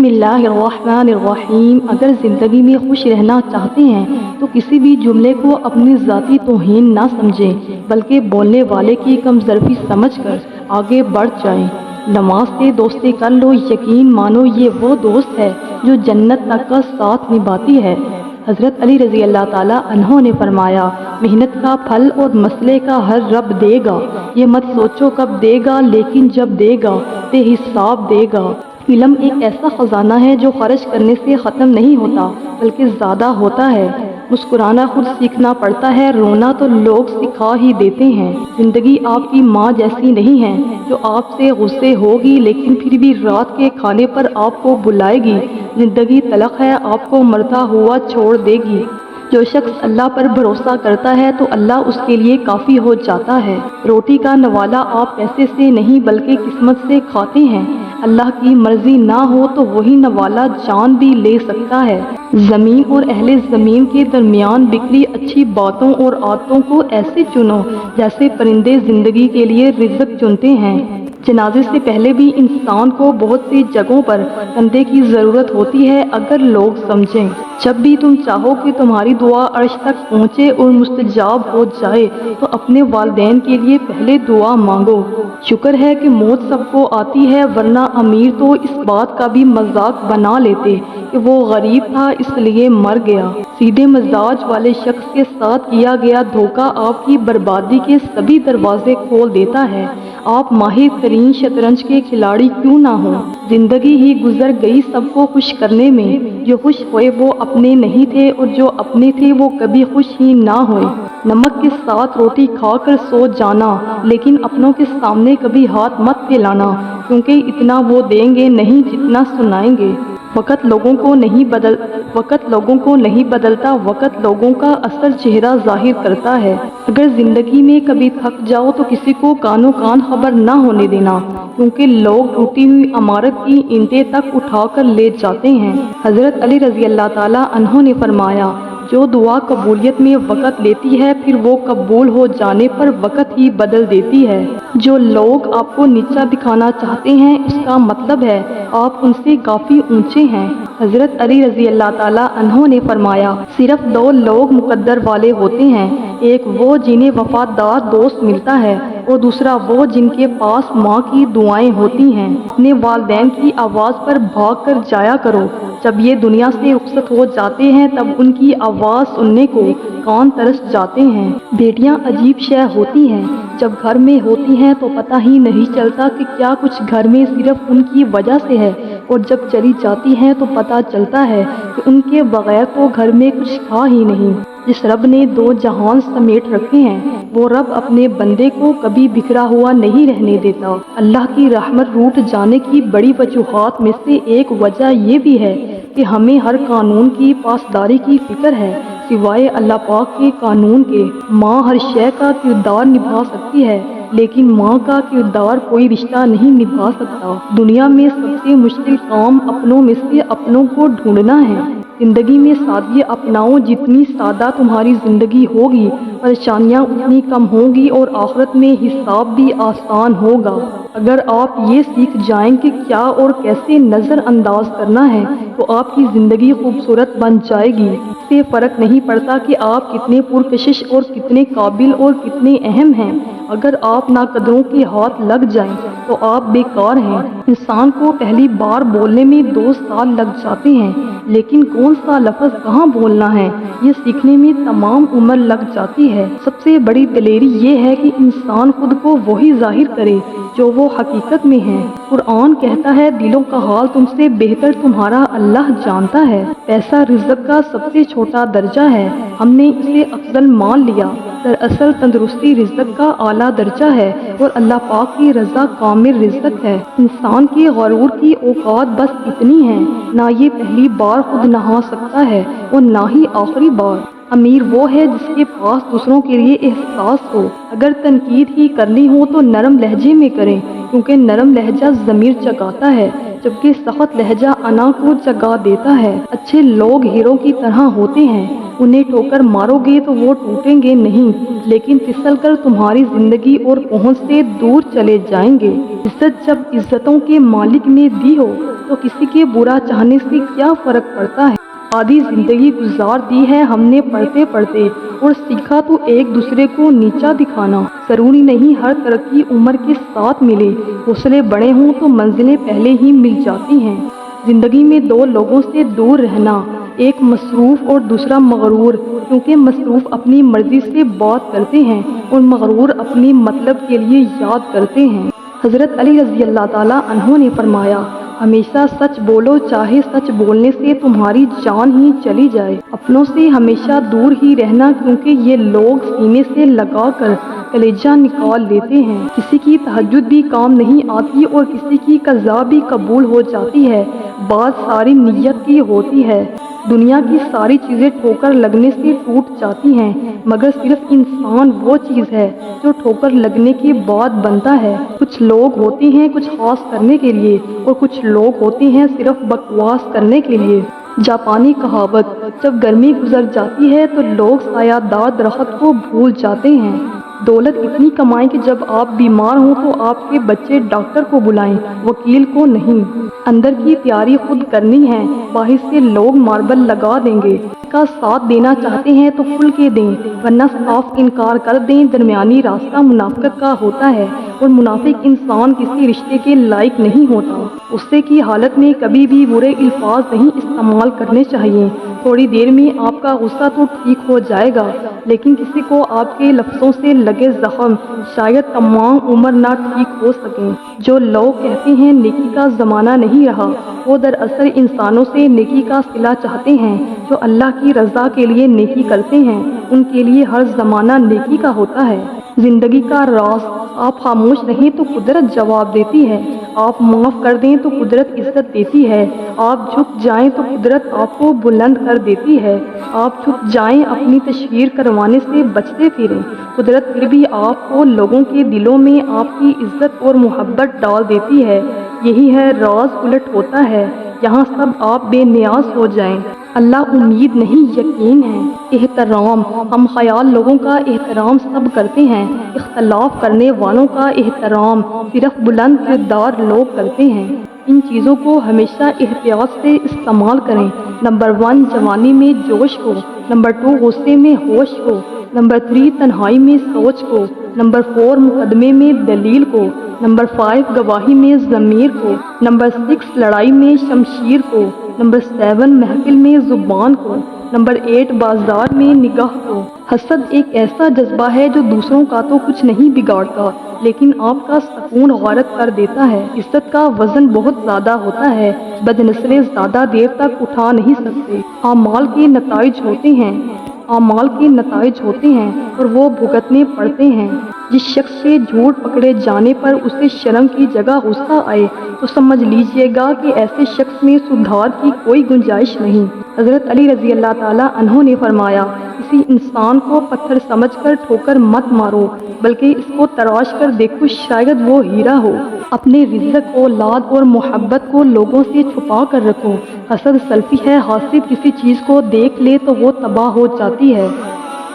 بسم اللہ الرحمن الرحیم۔ اگر زندگی میں خوش رہنا چاہتے ہیں تو کسی بھی جملے کو اپنی ذاتی توہین نہ سمجھیں، بلکہ بولنے والے کی کم ظرفی سمجھ کر آگے بڑھ جائیں۔ نماز سے دوستی کر لو، یقین مانو یہ وہ دوست ہے جو جنت تک کا ساتھ نبھاتی ہے۔ حضرت علی رضی اللہ تعالیٰ عنہ نے فرمایا، محنت کا پھل اور مسئلے کا حل رب دے گا، یہ مت سوچو کب دے گا، لیکن جب دے گا بے حساب دے گا۔ علم ایک ایسا خزانہ ہے جو خرچ کرنے سے ختم نہیں ہوتا بلکہ زیادہ ہوتا ہے۔ مسکرانا خود سیکھنا پڑتا ہے، رونا تو لوگ سکھا ہی دیتے ہیں۔ زندگی آپ کی ماں جیسی نہیں ہے جو آپ سے غصے ہوگی لیکن پھر بھی رات کے کھانے پر آپ کو بلائے گی۔ زندگی تلخ ہے، آپ کو مرتا ہوا چھوڑ دے گی۔ جو شخص اللہ پر بھروسہ کرتا ہے تو اللہ اس کے لیے کافی ہو جاتا ہے۔ روٹی کا نوالا آپ پیسے سے نہیں بلکہ قسمت سے کھاتے ہیں۔ اللہ کی مرضی نہ ہو تو وہی نوالا جان بھی لے سکتا ہے۔ زمین اور اہل زمین کے درمیان بکھری اچھی باتوں اور عادتوں کو ایسے چنو جیسے پرندے زندگی کے لیے رزق چنتے ہیں۔ جنازے سے پہلے بھی انسان کو بہت سی جگہوں پر کندھے کی ضرورت ہوتی ہے۔ اگر لوگ سمجھیں جب بھی تم چاہو کہ تمہاری دعا عرش تک پہنچے اور مستجاب ہو جائے تو اپنے والدین کے لیے پہلے دعا مانگو۔ شکر ہے کہ موت سب کو آتی ہے، ورنہ امیر تو اس بات کا بھی مذاق بنا لیتے کہ وہ غریب تھا اس لیے مر گیا۔ سیدھے مزاج والے شخص کے ساتھ کیا گیا دھوکہ آپ کی بربادی کے سبھی دروازے کھول دیتا ہے۔ آپ ماہر ترین شطرنج کے کھلاڑی کیوں نہ ہوں، زندگی ہی گزر گئی سب کو خوش کرنے میں۔ جو خوش ہوئے وہ اپنے نہیں تھے اور جو اپنے تھے وہ کبھی خوش ہی نہ ہوئے۔ نمک کے ساتھ روٹی کھا کر سو جانا، لیکن اپنوں کے سامنے کبھی ہاتھ مت پھیلانا، کیونکہ اتنا وہ دیں گے نہیں جتنا سنائیں گے۔ وقت لوگوں کو نہیں بدلتا، وقت لوگوں کا اصل چہرہ ظاہر کرتا ہے۔ اگر زندگی میں کبھی تھک جاؤ تو کسی کو کانوں کان خبر نہ ہونے دینا، کیونکہ لوگ ٹوٹی ہوئی عمارت کی اینٹیں تک اٹھا کر لے جاتے ہیں۔ حضرت علی رضی اللہ تعالیٰ عنہ نے فرمایا، جو دعا قبولیت میں وقت لیتی ہے پھر وہ قبول ہو جانے پر وقت ہی بدل دیتی ہے۔ جو لوگ آپ کو نیچا دکھانا چاہتے ہیں اس کا مطلب ہے آپ ان سے کافی اونچے ہیں۔ حضرت علی رضی اللہ تعالیٰ عنہ نے فرمایا، صرف دو لوگ مقدر والے ہوتے ہیں، ایک وہ جنہیں وفادار دوست ملتا ہے اور دوسرا وہ جن کے پاس ماں کی دعائیں ہوتی ہیں۔ اپنے والدین کی آواز پر بھاگ کر جایا کرو، جب یہ دنیا سے رخصت ہو جاتے ہیں تب ان کی آواز سننے کو کان ترس جاتے ہیں۔ بیٹیاں عجیب شے ہوتی ہیں، جب گھر میں ہوتی ہیں تو پتہ ہی نہیں چلتا کہ کیا کچھ گھر میں صرف ان کی وجہ سے ہے، اور جب چلی جاتی ہیں تو پتہ چلتا ہے کہ ان کے بغیر تو گھر میں کچھ تھا ہی نہیں۔ جس رب نے دو جہان سمیٹ رکھے ہیں وہ رب اپنے بندے کو کبھی بکھرا ہوا نہیں رہنے دیتا۔ اللہ کی رحمت روٹ جانے کی بڑی وجوہات میں سے ایک وجہ یہ بھی ہے کہ ہمیں ہر قانون کی پاسداری کی فکر ہے سوائے اللہ پاک کے قانون کے۔ ماں ہر شے کا کردار نبھا سکتی ہے لیکن ماں کا کردار کوئی رشتہ نہیں نبھا سکتا۔ دنیا میں سب سے مشکل کام اپنوں میں سے اپنوں کو ڈھونڈنا ہے۔ زندگی میں سادگی اپناؤ، جتنی سادہ تمہاری زندگی ہوگی پریشانیاں اتنی کم ہوں گی اور آخرت میں حساب بھی آسان ہوگا۔ اگر آپ یہ سیکھ جائیں کہ کیا اور کیسے نظر انداز کرنا ہے تو آپ کی زندگی خوبصورت بن جائے گی۔ اس سے فرق نہیں پڑتا کہ آپ کتنے پرکشش اور کتنے قابل اور کتنے اہم ہیں، اگر آپ ناقدروں کے ہاتھ لگ جائیں تو آپ بیکار ہیں۔ انسان کو پہلی بار بولنے میں 2 سال لگ جاتے ہیں، لیکن کون سا لفظ کہاں بولنا ہے یہ سیکھنے میں تمام عمر لگ جاتی ہے۔ سب سے بڑی دلیری یہ ہے کہ انسان خود کو وہی ظاہر کرے جو وہ حقیقت میں ہے۔ قرآن کہتا ہے، دلوں کا حال تم سے بہتر تمہارا اللہ جانتا ہے۔ پیسہ رزق کا سب سے چھوٹا درجہ ہے، ہم نے اسے افضل مان لیا۔ دراصل تندرستی رزق کا اعلیٰ درجہ ہے اور اللہ پاک کی رضا کامل رزق ہے۔ انسان کے غرور کی اوقات بس اتنی ہیں، نہ یہ پہلی بار خود نہا سکتا ہے اور نہ ہی آخری بار۔ امیر وہ ہے جس کے پاس دوسروں کے لیے احساس ہو۔ اگر تنقید ہی کرنی ہو تو نرم لہجے میں کریں، کیونکہ نرم لہجہ ضمیر جگاتا ہے جبکہ سخت لہجہ انا کو جگا دیتا ہے۔ اچھے لوگ ہیروں کی طرح ہوتے ہیں، انہیں ٹھوکر مارو گے تو وہ ٹوٹیں گے نہیں، لیکن پھسل کر تمہاری زندگی اور پہنچ سے دور چلے جائیں گے۔ عزت جب عزتوں کے مالک نے دی ہو تو کسی کے برا چاہنے سے کیا فرق پڑتا ہے۔ آدھی زندگی گزار دی ہے ہم نے پڑھتے پڑھتے، اور سیکھا تو ایک دوسرے کو نیچا دکھانا۔ ضروری نہیں ہر ترقی عمر کے ساتھ ملے، حوصلے بڑے ہوں تو منزلیں پہلے ہی مل جاتی ہیں۔ زندگی میں دو لوگوں سے دور رہنا، ایک مصروف اور دوسرا مغرور، کیونکہ مصروف اپنی مرضی سے بات کرتے ہیں اور مغرور اپنی مطلب کے لیے یاد کرتے ہیں۔ حضرت علی رضی اللہ تعالیٰ عنہ نے فرمایا، ہمیشہ سچ بولو چاہے سچ بولنے سے تمہاری جان ہی چلی جائے۔ اپنوں سے ہمیشہ دور ہی رہنا، کیونکہ یہ لوگ سینے سے لگا کر کلیجہ نکال لیتے ہیں۔ کسی کی تہجد بھی کام نہیں آتی اور کسی کی قضا بھی قبول ہو جاتی ہے، بات ساری نیت کی ہوتی ہے۔ دنیا کی ساری چیزیں ٹھوکر لگنے سے ٹوٹ جاتی ہیں، مگر صرف انسان وہ چیز ہے جو ٹھوکر لگنے کے بعد بنتا ہے۔ کچھ لوگ ہوتے ہیں کچھ خاص کرنے کے لیے، اور کچھ لوگ ہوتے ہیں صرف بکواس کرنے کے لیے۔ جاپانی کہاوت، جب گرمی گزر جاتی ہے تو لوگ سایہ دار درخت کو بھول جاتے ہیں۔ دولت اتنی کمائیں کہ جب آپ بیمار ہوں تو آپ کے بچے ڈاکٹر کو بلائیں، وکیل کو نہیں۔ اندر کی تیاری خود کرنی ہے، باہر سے لوگ ماربل لگا دیں گے۔ کا ساتھ دینا چاہتے ہیں تو کھل کے دیں، ورنہ صاف انکار کر دیں۔ درمیانی راستہ منافقت کا ہوتا ہے، اور منافق انسان کسی رشتے کے لائق نہیں ہوتا۔ غصے کی حالت میں کبھی بھی برے الفاظ نہیں استعمال کرنے چاہیے۔ تھوڑی دیر میں آپ کا غصہ تو ٹھیک ہو جائے گا، لیکن کسی کو آپ کے لفظوں سے لگے زخم شاید تمام عمر نہ ٹھیک ہو سکیں۔ جو لوگ کہتے ہیں نیکی کا زمانہ نہیں رہا، وہ دراصل انسانوں سے نیکی کا صلہ چاہتے ہیں۔ جو اللہ کی رضا کے لیے نیکی کرتے ہیں، ان کے لیے ہر زمانہ نیکی کا ہوتا ہے۔ زندگی کا راز، آپ خاموش رہیں تو قدرت جواب دیتی ہے، آپ معاف کر دیں تو قدرت عزت دیتی ہے، آپ جھک جائیں تو قدرت آپ کو بلند کر دیتی ہے۔ آپ جھک جائیں اپنی تشہیر کروانے سے بچتے پھریں، قدرت پھر بھی آپ کو لوگوں کے دلوں میں آپ کی عزت اور محبت ڈال دیتی ہے۔ یہی ہے راز، الٹ ہوتا ہے یہاں سب آپ بے نیاز ہو جائیں۔ اللہ امید نہیں یقین ہے۔ احترام، ہم خیال لوگوں کا احترام سب کرتے ہیں، اختلاف کرنے والوں کا احترام صرف بلند کردار لوگ کرتے ہیں۔ ان چیزوں کو ہمیشہ احتیاط سے استعمال کریں۔ نمبر 1، جوانی میں جوش کو۔ نمبر 2، غصے میں ہوش کو۔ نمبر 3، تنہائی میں سوچ کو۔ نمبر 4، مقدمے میں دلیل کو۔ نمبر 5، گواہی میں ضمیر کو۔ نمبر 6، لڑائی میں شمشیر کو۔ نمبر 7، محفل میں زبان کو۔ نمبر 8، بازار میں نگاہ کو۔ حسد ایک ایسا جذبہ ہے جو دوسروں کا تو کچھ نہیں بگاڑتا، لیکن آپ کا سکون غارت کر دیتا ہے۔ عزت کا وزن بہت زیادہ ہوتا ہے، بدنسلیں زیادہ دیر تک اٹھا نہیں سکتے۔ اعمال کے نتائج ہوتے ہیں اور وہ بھگتنے پڑتے ہیں۔ جس شخص سے جھوٹ پکڑے جانے پر اسے شرم کی جگہ غصہ آئے تو سمجھ لیجئے گا کہ ایسے شخص میں سدھار کی کوئی گنجائش نہیں۔ حضرت علی رضی اللہ تعالیٰ عنہ نے فرمایا، کسی انسان کو پتھر سمجھ کر ٹھوکر مت مارو، بلکہ اس کو تراش کر دیکھو، شاید وہ ہیرا ہو۔ اپنے رزق، اولاد اور محبت کو لوگوں سے چھپا کر رکھو۔ حسد سلفی ہے، حاسد کسی چیز کو دیکھ لے تو وہ تباہ ہو جاتی ہے۔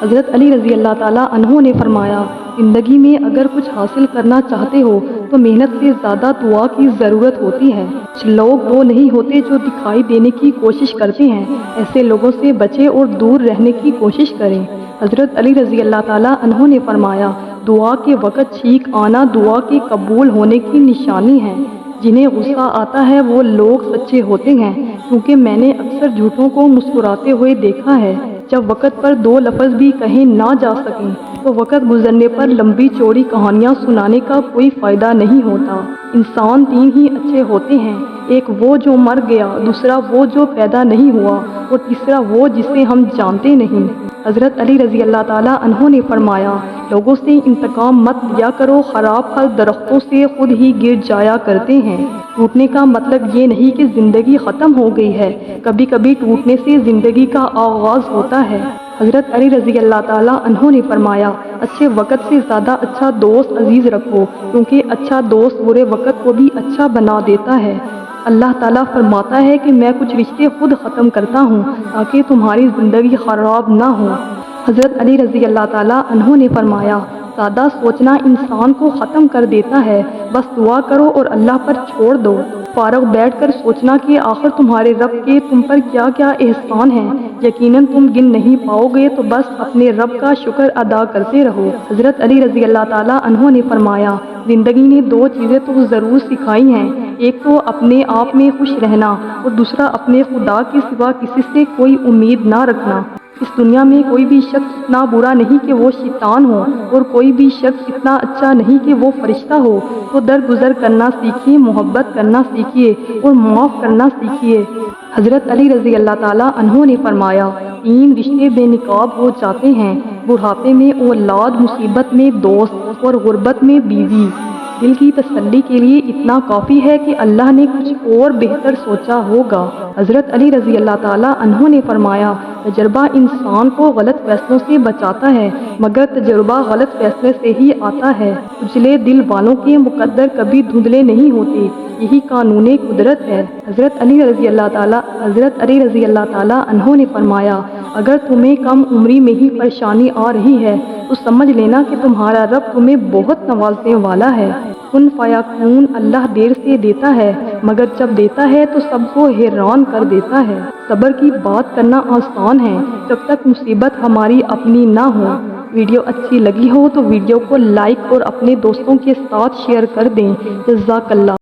حضرت علی رضی اللہ تعالیٰ عنہ نے فرمایا، زندگی میں اگر کچھ حاصل کرنا چاہتے ہو تو محنت سے زیادہ دعا کی ضرورت ہوتی ہے۔ کچھ لوگ وہ نہیں ہوتے جو دکھائی دینے کی کوشش کرتے ہیں، ایسے لوگوں سے بچیں اور دور رہنے کی کوشش کریں۔ حضرت علی رضی اللہ تعالیٰ عنہ نے فرمایا، دعا کے وقت چھینک آنا دعا کے قبول ہونے کی نشانی ہے۔ جنہیں غصہ آتا ہے وہ لوگ سچے ہوتے ہیں، کیونکہ میں نے اکثر جھوٹوں کو مسکراتے ہوئے دیکھا ہے۔ جب وقت پر 2 لفظ بھی کہے نہ جا سکیں تو وقت گزرنے پر لمبی چوڑی کہانیاں سنانے کا کوئی فائدہ نہیں ہوتا۔ انسان 3 ہی اچھے ہوتے ہیں، ایک وہ جو مر گیا، دوسرا وہ جو پیدا نہیں ہوا، اور تیسرا وہ جسے ہم جانتے نہیں۔ حضرت علی رضی اللہ تعالیٰ عنہ نے فرمایا، لوگوں سے انتقام مت لیا کرو، خراب پھل درختوں سے خود ہی گر جایا کرتے ہیں۔ ٹوٹنے کا مطلب یہ نہیں کہ زندگی ختم ہو گئی ہے، کبھی کبھی ٹوٹنے سے زندگی کا آغاز ہوتا ہے۔ حضرت علی رضی اللہ تعالیٰ عنہ نے فرمایا، اچھے وقت سے زیادہ اچھا دوست عزیز رکھو، کیونکہ اچھا دوست برے وقت کو بھی اچھا بنا دیتا ہے۔ اللہ تعالیٰ فرماتا ہے کہ میں کچھ رشتے خود ختم کرتا ہوں تاکہ تمہاری زندگی خراب نہ ہو۔ حضرت علی رضی اللہ تعالیٰ عنہ نے فرمایا، سادہ سوچنا انسان کو ختم کر دیتا ہے، بس دعا کرو اور اللہ پر چھوڑ دو۔ فارغ بیٹھ کر سوچنا کہ آخر تمہارے رب کے تم پر کیا کیا احسان ہیں، یقیناً تم گن نہیں پاؤ گے، تو بس اپنے رب کا شکر ادا کرتے رہو۔ حضرت علی رضی اللہ تعالیٰ عنہ نے فرمایا، زندگی نے دو چیزیں تو ضرور سکھائی ہیں، ایک تو اپنے آپ میں خوش رہنا اور دوسرا اپنے خدا کے سوا کسی سے کوئی امید نہ رکھنا۔ اس دنیا میں کوئی بھی شخص اتنا برا نہیں کہ وہ شیطان ہو، اور کوئی بھی شخص اتنا اچھا نہیں کہ وہ فرشتہ ہو۔ تو درگزر کرنا سیکھیے، محبت کرنا سیکھیے اور معاف کرنا سیکھیے۔ حضرت علی رضی اللہ تعالیٰ عنہ نے فرمایا، 3 رشتے بے نقاب ہو جاتے ہیں، بڑھاپے میں اولاد، مصیبت میں دوست اور غربت میں بیوی۔ دل کی تسلی کے لیے اتنا کافی ہے کہ اللہ نے کچھ اور بہتر سوچا ہوگا۔ حضرت علی رضی اللہ تعالیٰ عنہ نے فرمایا، تجربہ انسان کو غلط فیصلوں سے بچاتا ہے، مگر تجربہ غلط فیصلے سے ہی آتا ہے۔ اجلے دل والوں کے مقدر کبھی دھندلے نہیں ہوتے، یہی قانون قدرت ہے۔ حضرت علی رضی اللہ تعالیٰ عنہ نے فرمایا، اگر تمہیں کم عمری میں ہی پریشانی آ رہی ہے تو سمجھ لینا کہ تمہارا رب تمہیں بہت نوازنے والا ہے۔ کن فیکون اللہ دیر سے دیتا ہے، مگر جب دیتا ہے تو سب کو حیران کر دیتا ہے۔ صبر کی بات کرنا آسان ہے جب تک مصیبت ہماری اپنی نہ ہو۔ ویڈیو اچھی لگی ہو تو ویڈیو کو لائک اور اپنے دوستوں کے ساتھ شیئر کر دیں۔ جزاک اللہ۔